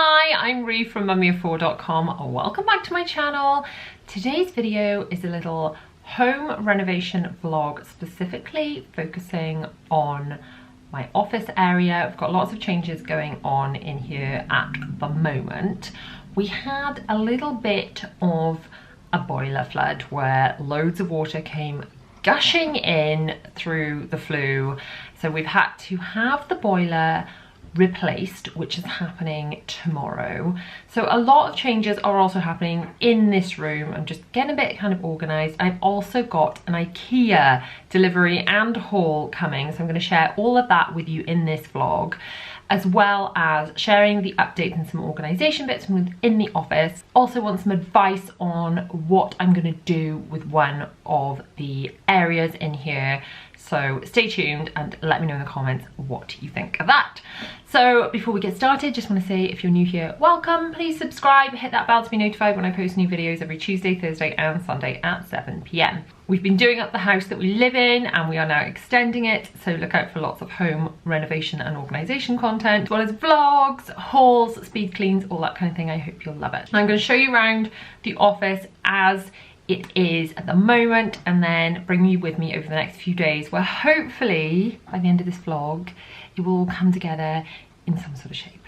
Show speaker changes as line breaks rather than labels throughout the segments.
Hi, I'm Ree from Makeover.com. Welcome back to my channel. Today's video is a little home renovation vlog, specifically focusing on my office area. I've got lots of changes going on in here at the moment. We had a little bit of a boiler flood where loads of water came gushing in through the flue. So we've had to have the boiler replaced, which is happening tomorrow. So a lot of changes are also happening in this room. I'm just getting a bit kind of organized. I've also got an Ikea delivery and haul coming, so I'm going to share all of that with you in this vlog, as well as sharing the updates and some organization bits from within the office. Also want some advice on what I'm going to do with one of the areas in here. So stay tuned and let me know in the comments what you think of that. So before we get started, just want to say, if you're new here, welcome. Please subscribe, hit that bell to be notified when I post new videos every Tuesday, Thursday and Sunday at 7 PM. We've been doing up the house that we live in and we are now extending it. So look out for lots of home renovation and organisation content, as well as vlogs, hauls, speed cleans, all that kind of thing. I hope you'll love it. I'm going to show you around the office as it is at the moment, and then bring you with me over the next few days, where hopefully by the end of this vlog it will all come together in some sort of shape.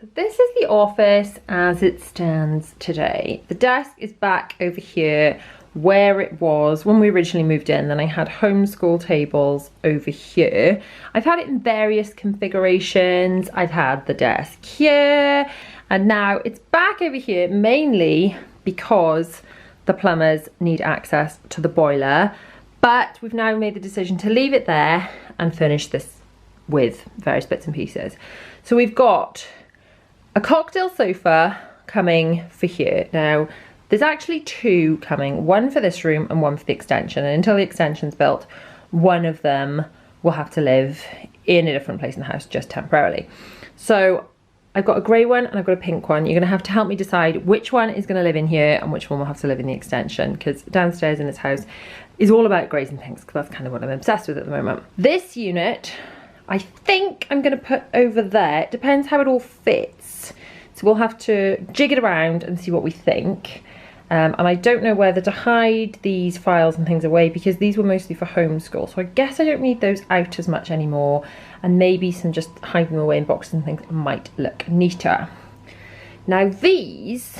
So this is the office as it stands today. The desk is back over here where it was when we originally moved in. Then I had homeschool tables over here. I've had it in various configurations. I've had the desk here, and now it's back over here mainly because the plumbers need access to the boiler, but we've now made the decision to leave it there and finish this with various bits and pieces. So we've got a cocktail sofa coming for here. Now there's actually two coming, one for this room and one for the extension, and until the extension's built, one of them will have to live in a different place in the house just temporarily. So I've got a grey one and I've got a pink one. You're going to have to help me decide which one is going to live in here and which one will have to live in the extension, because downstairs in this house is all about greys and pinks, because that's kind of what I'm obsessed with at the moment. This unit, I think I'm going to put over there. It depends how it all fits. So we'll have to jig it around and see what we think. And I don't know whether to hide these files and things away, because these were mostly for homeschool. So I guess I don't need those out as much anymore. And maybe some just hiding them away in boxes and things might look neater. Now these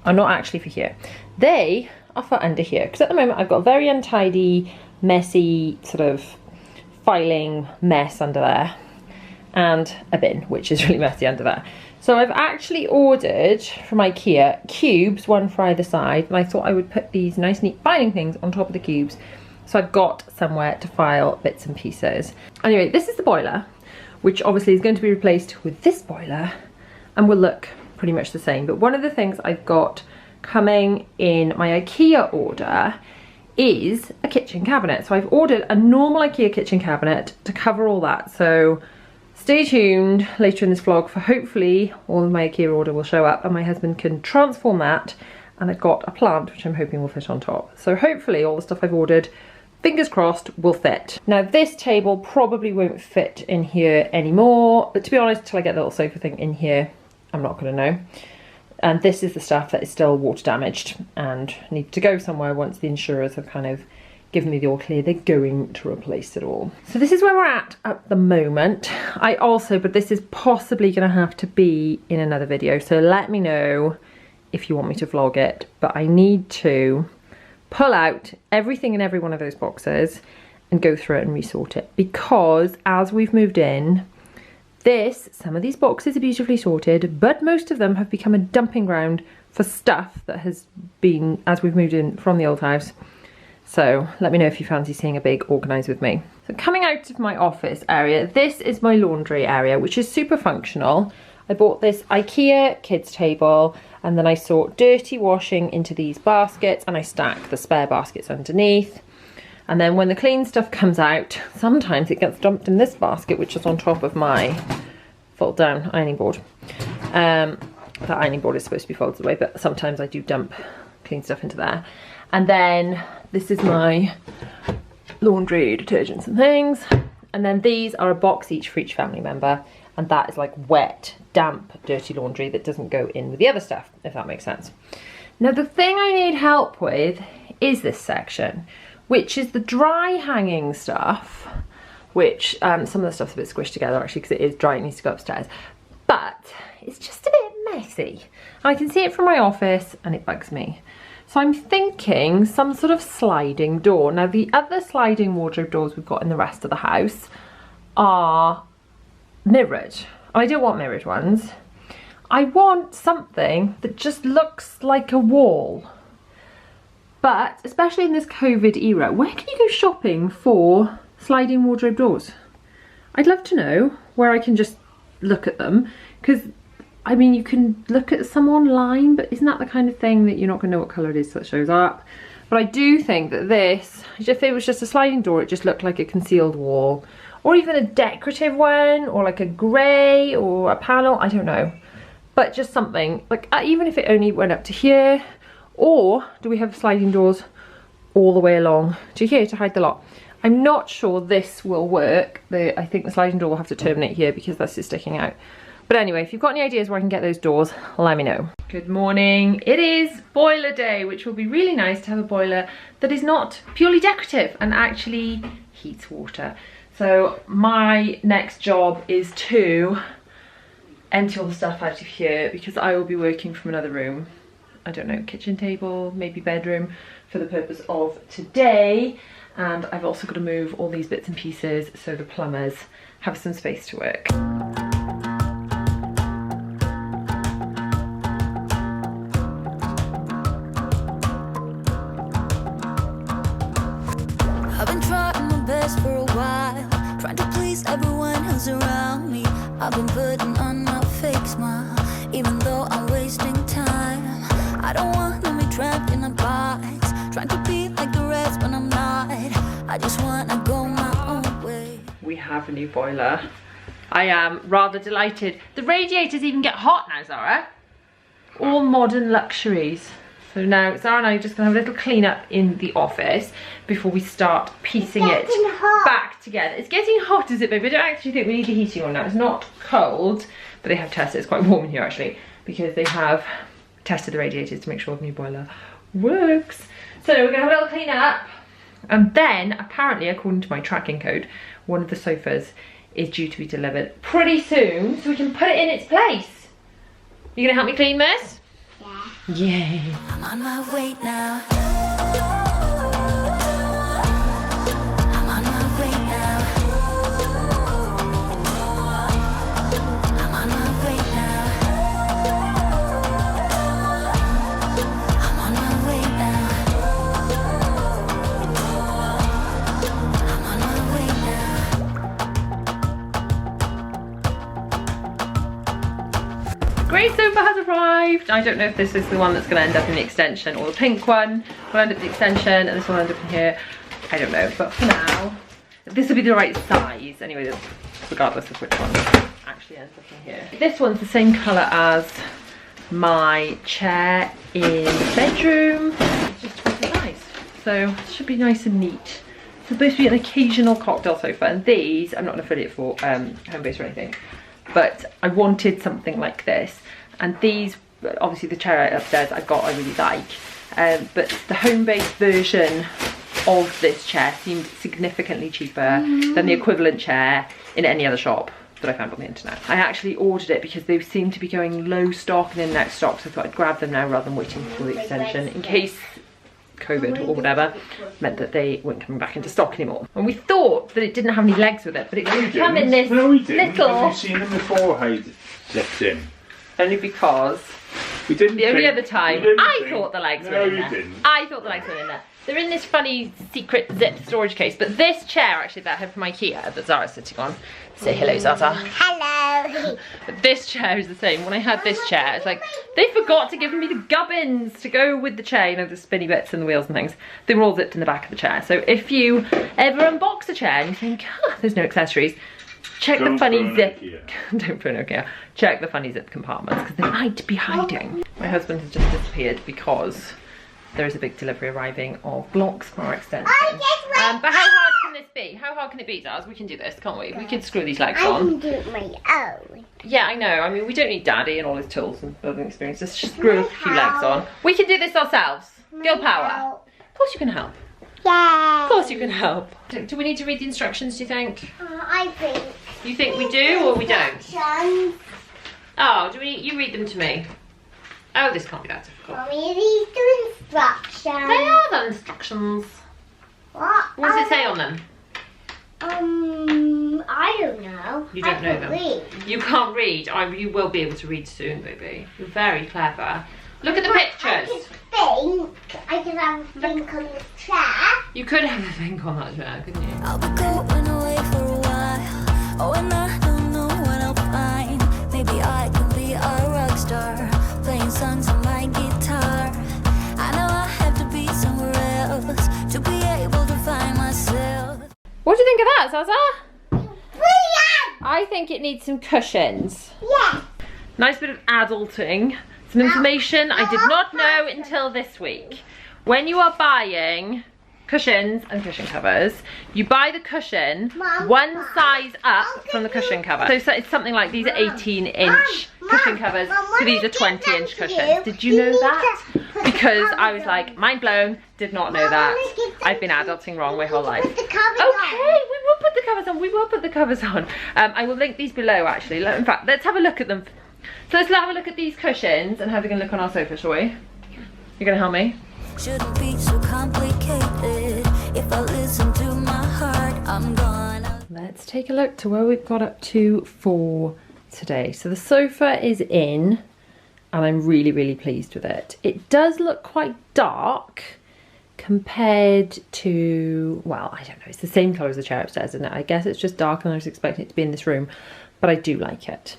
are not actually for here. They are for under here, because at the moment I've got a very untidy, messy sort of filing mess under there, and a bin, which is really messy under there. So I've actually ordered from Ikea cubes, one for either side, and I thought I would put these nice neat filing things on top of the cubes, so I've got somewhere to file bits and pieces. Anyway, this is the boiler, which obviously is going to be replaced with this boiler and will look pretty much the same. But one of the things I've got coming in my Ikea order is a kitchen cabinet. So I've ordered a normal Ikea kitchen cabinet to cover all that. So stay tuned later in this vlog for hopefully all of my Ikea order will show up and my husband can transform that. And I've got a plant which I'm hoping will fit on top. So hopefully all the stuff I've ordered, fingers crossed, will fit. Now this table probably won't fit in here anymore, but to be honest, till I get the little sofa thing in here, I'm not gonna know. And this is the stuff that is still water damaged and needs to go somewhere once the insurers have kind of given me the all clear, they're going to replace it all. So this is where we're at the moment. But this is possibly gonna have to be in another video, so let me know if you want me to vlog it, but I need to pull out everything in every one of those boxes and go through it and resort it, because as we've moved in, some of these boxes are beautifully sorted, but most of them have become a dumping ground for stuff that has been, as we've moved in from the old house. So let me know if you fancy seeing a big organise with me. So coming out of my office area, this is my laundry area, which is super functional. I bought this Ikea kids table, and then I sort dirty washing into these baskets and I stack the spare baskets underneath. And then when the clean stuff comes out, sometimes it gets dumped in this basket, which is on top of my fold down ironing board. The ironing board is supposed to be folded away, but sometimes I do dump clean stuff into there. And then this is my laundry detergents and things. And then these are a box each for each family member. and that is like wet, damp, dirty laundry that doesn't go in with the other stuff, if that makes sense. Now the thing I need help with is this section, which is the dry hanging stuff, which some of the stuff's a bit squished together actually because it is dry, it needs to go upstairs, but it's just a bit messy. I can see it from my office and it bugs me. So I'm thinking some sort of sliding door. Now the other sliding wardrobe doors we've got in the rest of the house are mirrored. I don't want mirrored ones. I want something that just looks like a wall. But especially in this COVID era, where can you go shopping for sliding wardrobe doors? I'd love to know where I can just look at them, because I mean, you can look at some online, but isn't that the kind of thing that you're not going to know what colour it is till it shows up? But I do think that this, if it was just a sliding door, it just looked like a concealed wall. Or even a decorative one, or like a grey, or a panel, I don't know. But just something, like even if it only went up to here, or do we have sliding doors all the way along to here to hide the lot? I'm not sure this will work. I think the sliding door will have to terminate here because that's just sticking out. But anyway, if you've got any ideas where I can get those doors, let me know. Good morning. It is boiler day, which will be really nice to have a boiler that is not purely decorative and actually heats water. So my next job is to empty all the stuff out of here because I will be working from another room. I don't know, kitchen table, maybe bedroom, for the purpose of today. And I've also got to move all these bits and pieces so the plumbers have some space to work.
I've been trying my best for a while, trying to please everyone who's around me. I've been putting on a fake smile, even though I'm wasting time. I don't want to be trapped in a box, trying to be like the rest when I'm not. I just want to go my own way.
We have a new boiler. I am rather delighted. The radiators even get hot now, Zara. All modern luxuries. So now Zara and I are just gonna have a little clean up in the office before we start piecing it back together. It's getting hot, is it, babe? I don't actually think we need the heating on now. It's not cold, but they have tested. It's quite warm in here actually, because they have tested the radiators to make sure the new boiler works. So we're gonna have a little clean up, and then apparently, according to my tracking code, one of the sofas is due to be delivered pretty soon, so we can put it in its place. You gonna help me clean this? Yay.
I'm on my way now. I'm on my way now. I'm on my way now. I'm on my way now. I'm on my way now.
Grey sofa has arrived. I don't know if this is the one that's going to end up in the extension, or the pink one will end up in the extension and this will end up in here. I don't know, but for now, this will be the right size anyway, regardless of which one actually ends up in here. This one's the same colour as my chair in the bedroom. It's just really nice. So it should be nice and neat. It's supposed to be an occasional cocktail sofa, and these, I'm not an affiliate for Homebase or anything, but I wanted something like this. And these, obviously the chair upstairs I really like, but the Homebase version of this chair seemed significantly cheaper than the equivalent chair in any other shop that I found on the internet. I actually ordered it because they seem to be going low stock and in next stock, so I thought I'd grab them now rather than waiting for the extension in case COVID or whatever meant that they weren't coming back into stock anymore. And we thought that it didn't have any legs with it, but it didn't come in this little...
Have you seen them before how it zipped in?
Only because
we didn't
the only other time I thought the legs were in there.
Didn't.
I thought the legs were in there. They're in this funny secret zip storage case, but this chair actually that I have from Ikea that Zara's sitting on. Say hello, Zara.
Hello.
But this chair is the same. When I had this chair, it's like they forgot to give me the gubbins to go with the chair, you know, the spinny bits and the wheels and things. They were all zipped in the back of the chair. So if you ever unbox a chair and you think, there's no accessories, check the funny zip. Don't put an Ikea. Check the funny zip compartments because they might be hiding. My husband has just disappeared because there is a big delivery arriving of blocks for our extension. But how hard can this be? How hard can it be, Daz? We can do this, can't we? We can screw these legs
I
on.
can do it my own.
Yeah, I know. I mean, we don't need Daddy and all his tools and building experience. Just screw a few legs on. We can do this ourselves. Girl power. Of course you can help.
Yeah.
Of course you can help. Do we need to read the instructions, do you think?
I think.
You think we do or we don't?
Instructions.
Oh, you read them to me? Oh, this can't be that difficult.
Mommy, these are instructions.
They are the instructions.
What?
What does it say on them?
I don't know.
You don't know
I
them.
can read.
You can't read. You will be able to read soon, baby. You're very clever. Look at the pictures.
I could have a think on this chair.
You could have a think on that chair, couldn't you?
I'll be going away for a while. Oh, and I don't know what I'll find. Maybe I can be a rock star, playing songs on my guitar. I know I have to be somewhere else to be able to find myself.
What do you think of that, Zaza?
Brilliant!
I think it needs some cushions.
Yes.
Nice bit of adulting. Some information I did not know until this week. When you are buying cushions and cushion covers, you buy the cushion one size up from the cushion cover. So it's something like these are 18-inch cushion covers, so these are 20-inch cushions. Did you know that? Because I was like, mind blown, did not know that. I've been adulting wrong my whole life. Okay, we will put the covers on, we will put the covers on. I will link these below actually. In fact, let's have a look at them. So let's have a look at these cushions and how they're going to look on our sofa, shall we? You're going to help me?
Shouldn't be so complicated. If I listen to my heart, I'm gonna.
Let's take a look to where we've got up to for today. So the sofa is in and I'm really, really pleased with it. It does look quite dark compared to, well, I don't know, it's the same colour as the chair upstairs, isn't it? I guess it's just dark and I was expecting it to be in this room, but I do like it.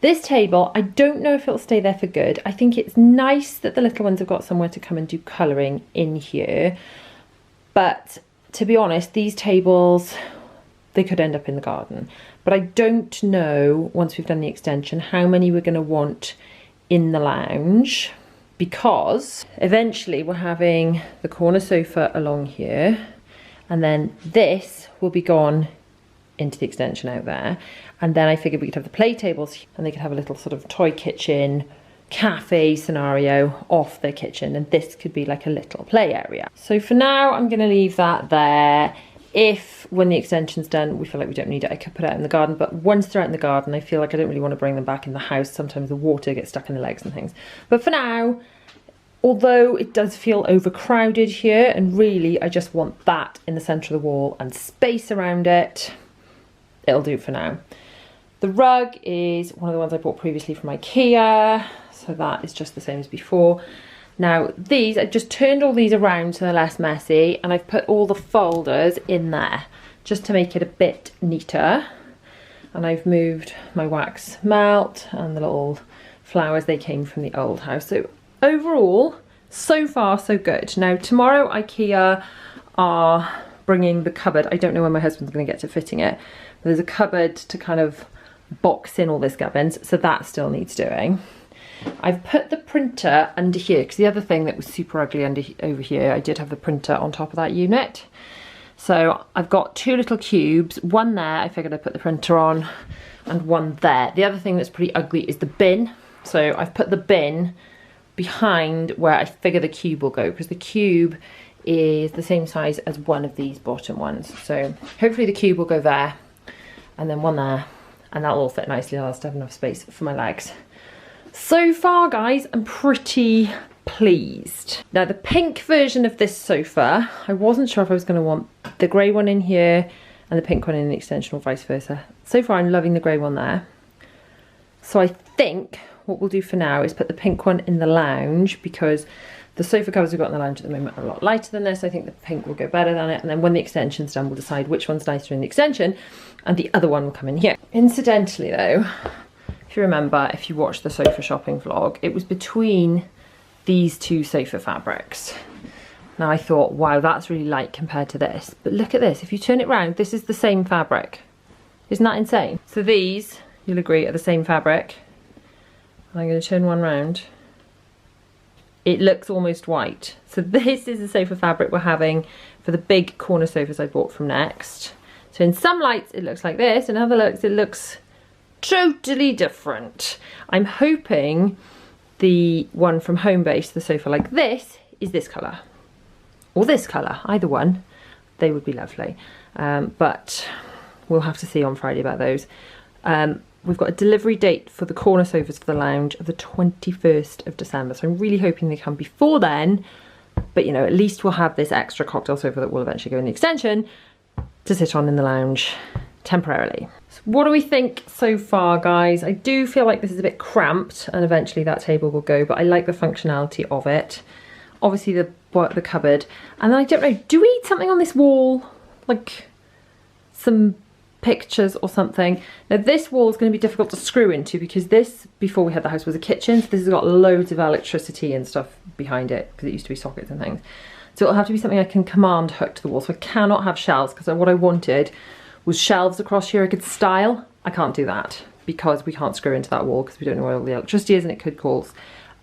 This table, I don't know if it'll stay there for good. I think it's nice that the little ones have got somewhere to come and do colouring in here. But to be honest, these tables, they could end up in the garden. But I don't know, once we've done the extension, how many we're going to want in the lounge. Because eventually we're having the corner sofa along here. And then this will be gone into the extension out there. And then I figured we could have the play tables and they could have a little sort of toy kitchen, cafe scenario off their kitchen. And this could be like a little play area. So for now, I'm going to leave that there. If when the extension's done, we feel like we don't need it, I could put it out in the garden. But once they're out in the garden, I feel like I don't really want to bring them back in the house. Sometimes the water gets stuck in the legs and things. But for now, although it does feel overcrowded here, and really I just want that in the centre of the wall and space around it, it'll do for now. The rug is one of the ones I bought previously from Ikea, so that is just the same as before. Now these, I just turned all these around so they're less messy, and I've put all the folders in there just to make it a bit neater. And I've moved my wax melt and the little flowers, they came from the old house. So overall, so far so good. Now tomorrow Ikea are bringing the cupboard. I don't know when my husband's going to get to fitting it, but there's a cupboard to kind of box in all this gubbins, so that still needs doing. I've put the printer under here because the other thing that was super ugly over here, I did have the printer on top of that unit. So I've got two little cubes, one there, I figured I'd put the printer on, and one there. The other thing that's pretty ugly is the bin. So I've put the bin behind where I figure the cube will go, because the cube is the same size as one of these bottom ones. So hopefully the cube will go there, and then one there, and that'll all fit nicely. I'll still have enough space for my legs. So far, guys, I'm pretty pleased. Now, the pink version of this sofa, I wasn't sure if I was going to want the grey one in here and the pink one in the extension, or vice versa. So far, I'm loving the grey one there. So I think what we'll do for now is put the pink one in the lounge, because the sofa covers we've got in the lounge at the moment are a lot lighter than this. I think the pink will go better than it. And then when the extension's done, we'll decide which one's nicer in the extension and the other one will come in here. Incidentally though, if you remember, if you watched the sofa shopping vlog, it was between these two sofa fabrics. Now I thought, wow, that's really light compared to this. But look at this, if you turn it round, this is the same fabric. Isn't that insane? So these, you'll agree, are the same fabric. And I'm going to turn one round. it looks almost white. So this is the sofa fabric we're having for the big corner sofas I bought from Next. So in some lights it looks like this, in other lights it looks totally different. I'm hoping the one from Homebase, the sofa like this, is this colour. Or this colour, either one. They would be lovely. But we'll have to see on Friday about those. We've got a delivery date for the corner sofas for the lounge of the 21st of December. So I'm really hoping they come before then. But you know, at least we'll have this extra cocktail sofa that will eventually go in the extension to sit on in the lounge temporarily. So what do we think so far, guys? I do feel like this is a bit cramped and eventually that table will go, but I like the functionality of it. Obviously the cupboard. And then I don't know, do we need something on this wall? Like some pictures or something. Now this wall is going to be difficult to screw into because this, before we had the house, was a kitchen. So this has got loads of electricity and stuff behind it because it used to be sockets and things. So it'll have to be something I can command hook to the wall. So I cannot have shelves because what I wanted was shelves across here I could style. I can't do that because we can't screw into that wall because we don't know where all the electricity is and it could cause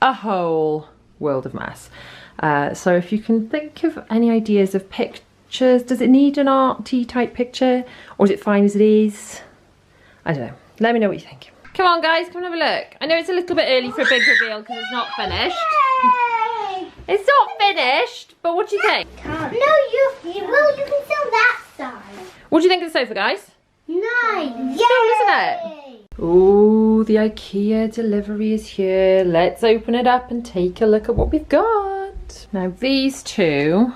a whole world of mess. So if you can think of any ideas of pictures, does it need an arty type picture or is it fine as it is? I don't know. Let me know what you think. Come on guys, come and have a look. I know it's a little bit early for a big reveal because it's not finished.
Yay!
It's not finished, but what do you think?
No, you can sell that side.
What do you think of the sofa, guys?
Nice.
Cool, isn't it? Oh, the Ikea delivery is here. Let's open it up and take a look at what we've got. Now these two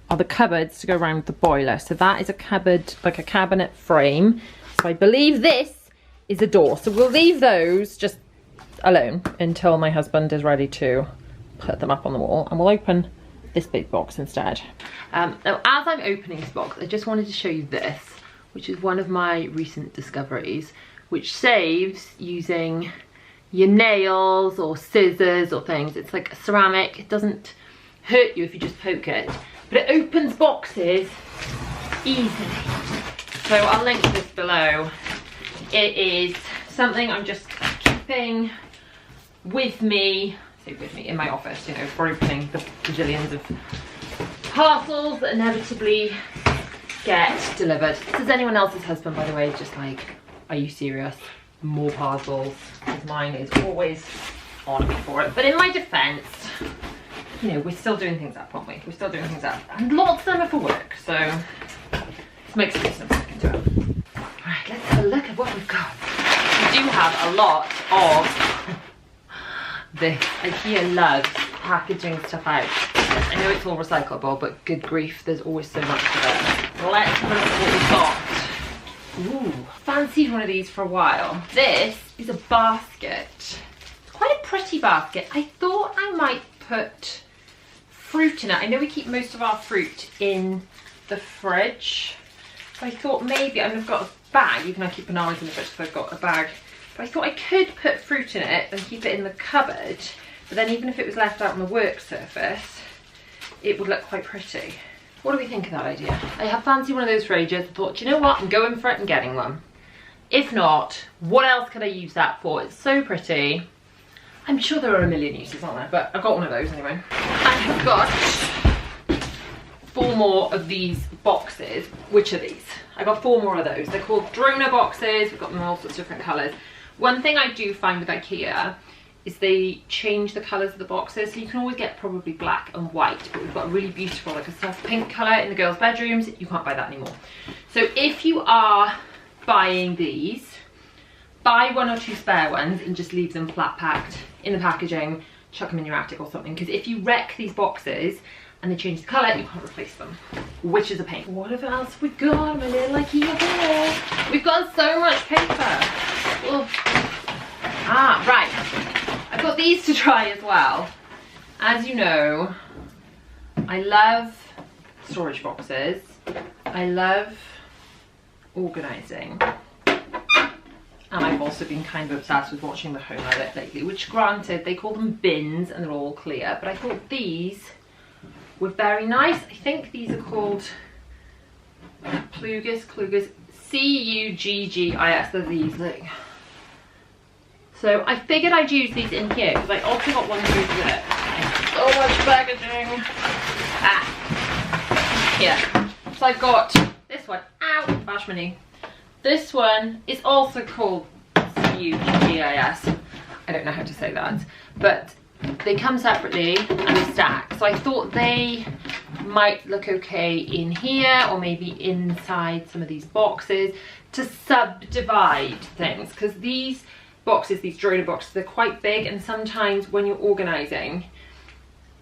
are the cupboards to go around the boiler. So that is a cupboard, like a cabinet frame. So I believe this is a door. So we'll leave those just alone until my husband is ready to put them up on the wall. And we'll open this big box instead. Now as I'm opening this box, I just wanted to show you this, which is one of my recent discoveries, which saves using your nails or scissors or things. It's like ceramic, it doesn't hurt you if you just poke it, but it opens boxes easily. So I'll link this below. It is something I'm just keeping with me, in my office, you know, for opening the bajillions of parcels that inevitably get delivered. This is anyone else's husband, by the way, just like, are you serious? More parcels, because mine is always on me for it. But in my defense, you know, we're still doing things up, aren't we? We're still doing things up. And lots of them are for work, so this makes a difference I can do it. Alright, let's have a look at what we've got. We do have a lot of this. Ikea loves packaging stuff out. I know it's all recyclable, but good grief, there's always so much of it. Let's have a look at what we've got. Ooh, fancied one of these for a while. This is a basket. It's quite a pretty basket. I thought I might put fruit in it. I know we keep most of our fruit in the fridge, but I thought maybe, I've got a bag, even I keep bananas in the fridge so I've got a bag, but I thought I could put fruit in it and keep it in the cupboard, but then even if it was left out on the work surface, it would look quite pretty. What do we think of that idea? I have fancied one of those for ages. I thought, do you know what, I'm going for it and getting one. If not, what else could I use that for? It's so pretty. I'm sure there are a million uses, aren't there? But I've got one of those anyway. I have got 4 more of these boxes. Which are these? I got 4 more of those. They're called Drona boxes. We've got them in all sorts of different colours. One thing I do find with Ikea is they change the colours of the boxes. So you can always get probably black and white, but we've got a really beautiful, like a soft pink colour in the girls' bedrooms. You can't buy that anymore. So if you are buying these, buy 1 or 2 spare ones and just leave them flat packed in the packaging, chuck them in your attic or something, because if you wreck these boxes and they change the colour, you can't replace them, which is a pain. What else have we got? My little Ikea haul. We've got so much paper. Ugh. Ah, right. I've got these to try as well. As you know, I love storage boxes. I love organising. And I've also been kind of obsessed with watching The Home Edit lately, which granted, they call them bins and they're all clear, but I thought these were very nice. I think these are called Clugis, C-U-G-G-I-S, they're these. Look. So I figured I'd use these in here, because I also got one through there. So much packaging. Yeah. So I've got this one. Ow, bash my knee. This one is also called CUGIS. I don't know how to say that, but they come separately and they stack. So I thought they might look okay in here or maybe inside some of these boxes to subdivide things, because these boxes, these drainer boxes, they're quite big, and sometimes when you're organizing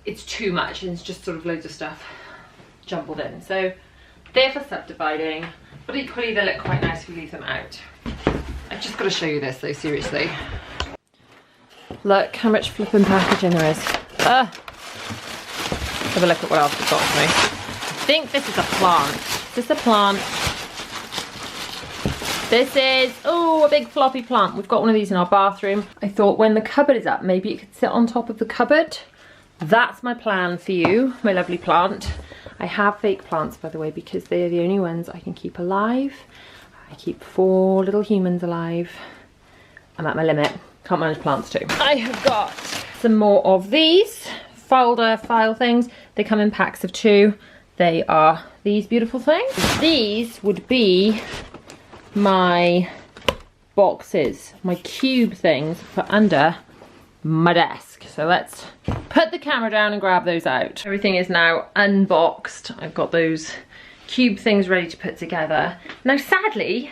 it's too much and it's just sort of loads of stuff jumbled in. So they're for subdividing, but equally they look quite nice if you leave them out. I've just got to show you this though, seriously. Look how much flipping packaging there is. Have a look at what else we've got for me. I think this is a plant. Is this a plant? This is, oh, a big floppy plant. We've got one of these in our bathroom. I thought when the cupboard is up, maybe it could sit on top of the cupboard. That's my plan for you, my lovely plant. I have fake plants, by the way, because they're the only ones I can keep alive. I keep 4 little humans alive. I'm at my limit. Can't manage plants too. I have got some more of these folder file things. They come in packs of 2. They are these beautiful things. These would be my boxes, my cube things for under my desk. So let's put the camera down and grab those out. Everything is now unboxed. I've got those cube things ready to put together. Now sadly,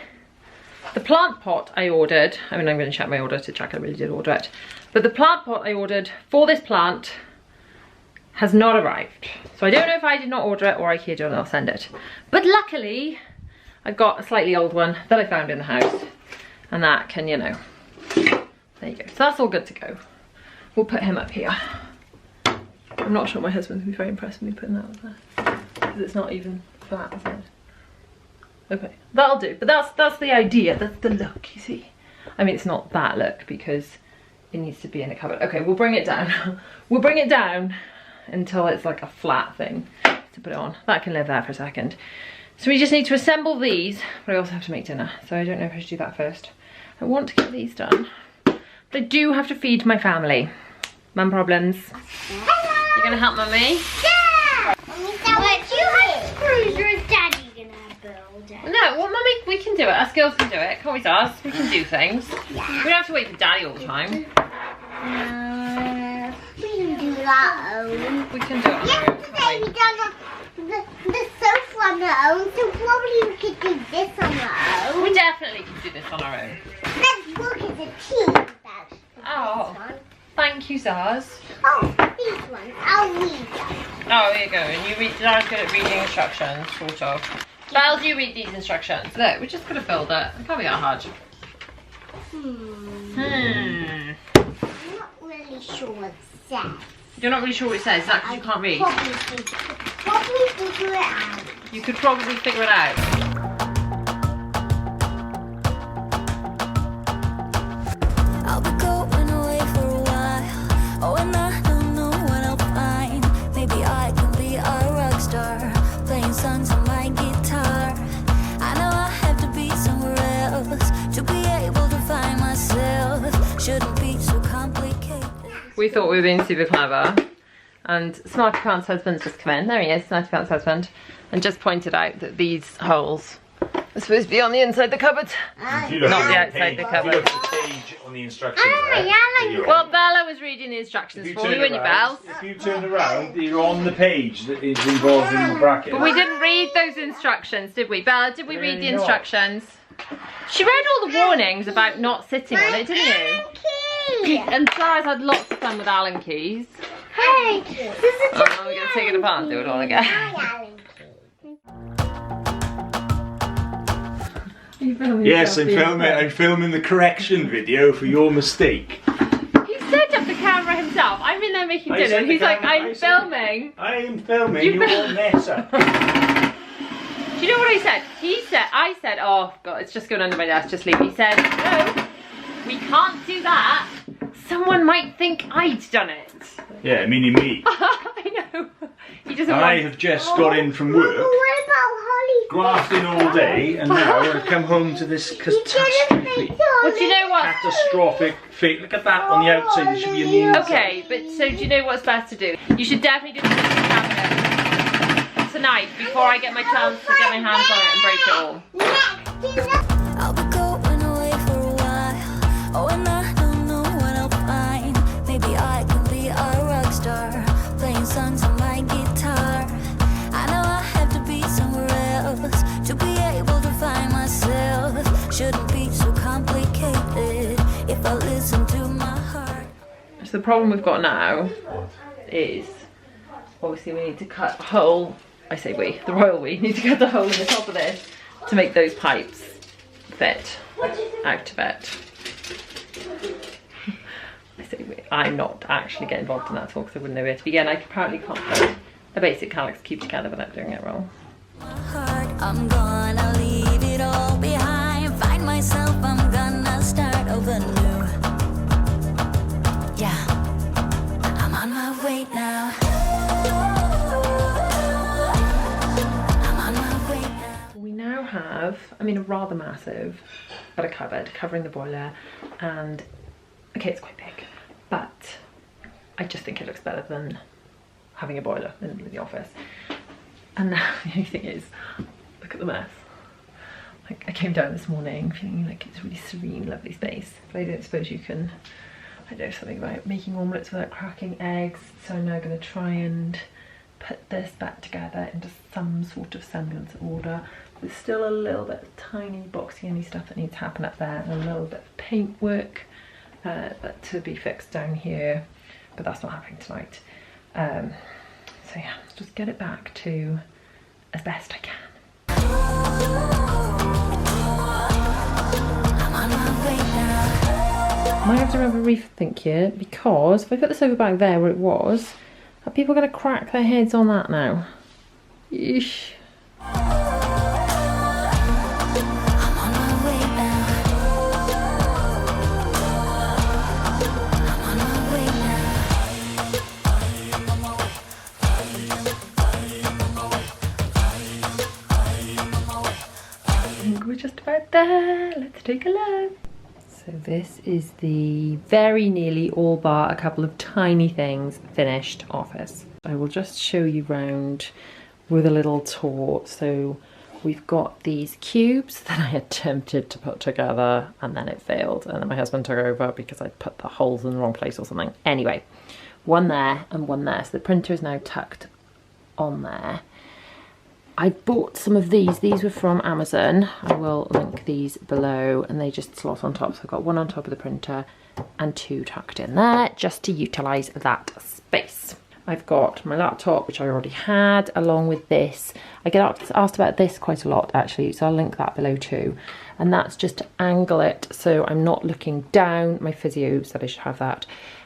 the plant pot I ordered, I mean I'm going to check my order to check I really did order it, but the plant pot I ordered for this plant has not arrived. So I don't know if I did not order it or Ikea did not send it. But luckily, I've got a slightly old one that I found in the house. And that can, you know, there you go. So that's all good to go. We'll put him up here. I'm not sure my husband's gonna be very impressed with me putting that up there. Because it's not even flat, is it? Okay, that'll do. But that's the idea, that's the look, you see. I mean, it's not that look because it needs to be in a cupboard. Okay, we'll bring it down. We'll bring it down until it's like a flat thing to put it on. That can live there for a second. So we just need to assemble these, but I also have to make dinner, so I don't know if I should do that first. I want to get these done, but I do have to feed my family. Mum problems.
Hello.
You gonna help Mummy?
Yeah. But you have screws, or is Daddy gonna build it?
No, well Mummy, we can do it. Us girls can do it, can't we, Zaz? We can do things.
Yeah.
We don't have to wait for Daddy all the time.
We can do that own.
We can do it on our own,
Yesterday
can't
we done the sofa on our own, so probably we could do this on our
we?
own.
We definitely can do this on our own.
Let's look at the team about
Oh,
this one.
thank you, Zaz.
Oh, these ones. I'll read them.
Oh, here you go. And you read, Zaz good at reading instructions, sort of. Belle, do you read these instructions? Look, we're just gonna build it. It can't be that hard.
I'm not really sure what it says.
You're not really sure what it says, is that because you can't read?
Probably figure it out.
You could probably figure it out.
I'll be going away for a while. Oh, and I don't know what I'll find. Maybe I can be a rock star, playing songs on my guitar. I know I have to be somewhere else to be able to find myself. Shouldn't be so complicated.
We thought we were being super clever, and Smarty Pants' husband's just come in. There he is, Smarty Pants' husband, and just pointed out that these holes are supposed to be on the inside the cupboard.
If you look
Not
at
the outside the
If
cupboard.
you look at the page on the instructions there,
yeah, like-
you're
Well,
on.
Bella was reading the instructions for you and your bells.
If you turn around, you're on the page that is involved in the bracket.
But we didn't read those instructions, did we? Bella, did we read the
No.
instructions? She read all the warnings about not sitting on it, didn't you?
Key.
And Sarah's had lots of fun with Allen keys.
Hey, this is
Oh, we're going to take it apart and do it all again.
Yes, I'm filming the correction video for your mistake.
He set up the camera himself. I'm in there making
I
dinner
set
and
the
he's like,
camera-
I'm
I set-
filming.
I am filming
You
your
film-
mess up.
Do you know what I said? I said, oh God, it's just going under my desk, just leave it. He said, no, we can't do that. Someone might think I'd done it.
Yeah, meaning me.
I know. He doesn't
I
want...
have just got in from work.
What about Holly
grafting all day, and now I come home to this catastrophe.
Well, do you know what?
Catastrophic fate. Look at that on the outside. There should be a new.
Okay, but so do you know what's best to do? You should definitely do the kitchen cabinet tonight before I get my chance to get my hands on it and break it all.
I'll be going away for a while. Oh, and I don't know what I'll find. Maybe I can be a rock star, playing songs on my guitar. I know I have to be somewhere else to be able to find myself. Shouldn't be so complicated if I listen to my heart.
So the problem we've got now is obviously we need to cut a hole. I say we, the royal we, need to cut the hole in the top of this to make those pipes fit out of it. I say we, I'm not actually getting involved in that at all because I wouldn't know where to begin. I apparently can't put a basic calyx cube together without doing it wrong.
I'm gonna leave it all behind, find myself, I'm gonna start over new. Yeah, I'm on my way now. I'm on my way now.
We now have, I mean, a rather massive but a cupboard covering the boiler, and okay, it's quite big, but I just think it looks better than having a boiler in the office. And now the only thing is, look at the mess. Like, I came down this morning feeling like it's a really serene, lovely space, but I don't suppose you can, I know something about making omelettes without cracking eggs, so I'm now going to try and put this back together into some sort of semblance of order. There's still a little bit of tiny boxy stuff that needs to happen up there, and a little bit of paint work that to be fixed down here, but that's not happening tonight. So yeah, let's just get it back to as best I can. Might have to have a rethink here, because if I put this over back there where it was, are people going to crack their heads on that now? Yeesh. We're just about there. Let's take a look. So this is the very nearly all bar a couple of tiny things finished office. I will just show you round with a little tour. So we've got these cubes that I attempted to put together and then it failed, and then my husband took over because I put the holes in the wrong place or something. Anyway, one there and one there. So the printer is now tucked on there. I bought some of these were from Amazon. I will link these below, and they just slot on top. So I've got one on top of the printer and two tucked in there just to utilise that space. I've got my laptop, which I already had, along with this. I get asked about this quite a lot actually, so I'll link that below too. And that's just to angle it so I'm not looking down. My physio said I should have that.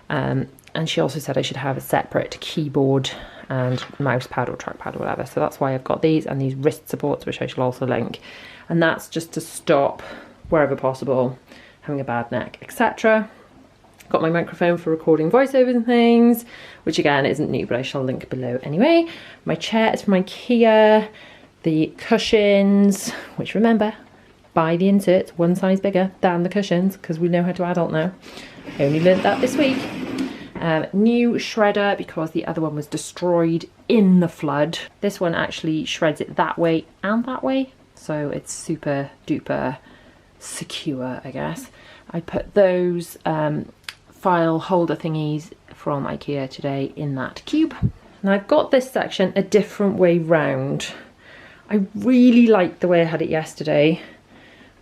And she also said I should have a separate keyboard and mouse pad or trackpad or whatever. So that's why I've got these, and these wrist supports, which I shall also link. And that's just to stop, wherever possible, having a bad neck, etc. Got my microphone for recording voiceovers and things, which again isn't new, but I shall link below anyway. My chair is from Ikea. The cushions, which remember, buy the inserts one size bigger than the cushions, because we know how to adult now. I only learned that this week. New shredder, because the other one was destroyed in the flood. This one actually shreds it that way and that way, so it's super duper secure, I guess. I put those file holder thingies from Ikea today in that cube. And I've got this section a different way round. I really liked the way I had it yesterday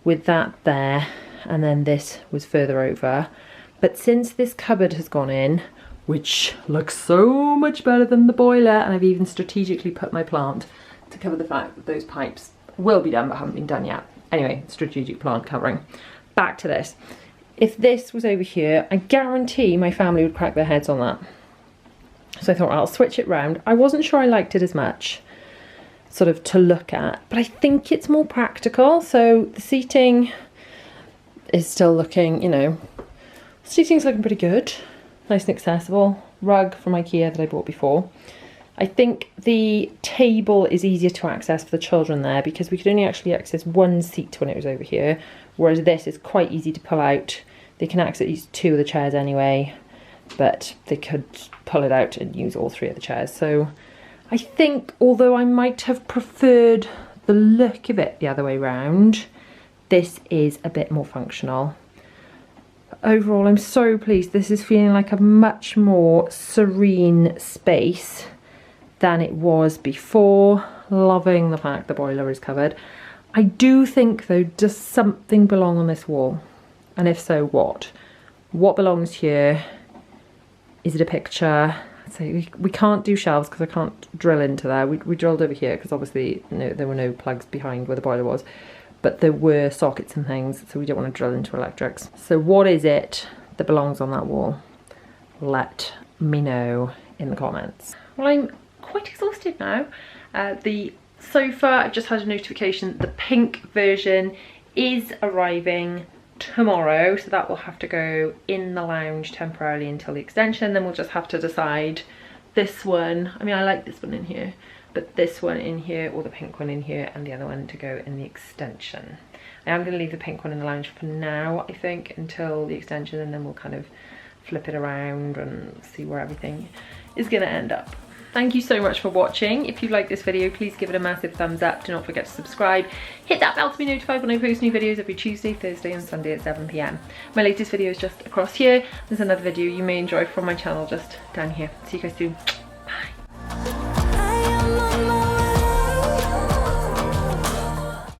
with that there, and then this was further over. But since this cupboard has gone in, which looks so much better than the boiler, and I've even strategically put my plant to cover the fact that those pipes will be done but haven't been done yet. Anyway, strategic plant covering. Back to this. If this was over here, I guarantee my family would crack their heads on that. So I thought, I'll switch it round. I wasn't sure I liked it as much, sort of to look at, but I think it's more practical. So the seating is still looking, you know, seating's looking pretty good, nice and accessible. Rug from Ikea that I bought before. I think the table is easier to access for the children there because we could only actually access one seat when it was over here, whereas this is quite easy to pull out. They can access 2 of the chairs anyway, but they could pull it out and use all 3 of the chairs. So I think, although I might have preferred the look of it the other way round, this is a bit more functional. Overall, I'm so pleased. This is feeling like a much more serene space than it was before. Loving the fact the boiler is covered. I do think though, does something belong on this wall? And if so, what? What belongs here? Is it a picture? So we can't do shelves because I can't drill into there. We drilled over here because obviously there were no plugs behind where the boiler was, but there were sockets and things, so we don't want to drill into electrics. So what is it that belongs on that wall? Let me know in the comments. Well, I'm quite exhausted now. The sofa, I've just had a notification the pink version is arriving tomorrow, so that will have to go in the lounge temporarily until the extension. Then we'll just have to decide this one. I mean, I like this one in here, but this one in here or the pink one in here and the other one to go in the extension. I am going to leave the pink one in the lounge for now, I think, until the extension, and then we'll kind of flip it around and see where everything is going to end up. Thank you so much for watching. If you like this video, please give it a massive thumbs up. Do not forget to subscribe. Hit that bell to be notified when I post new videos every Tuesday, Thursday and Sunday at 7 PM. My latest video is just across here. There's another video you may enjoy from my channel just down here. See you guys soon.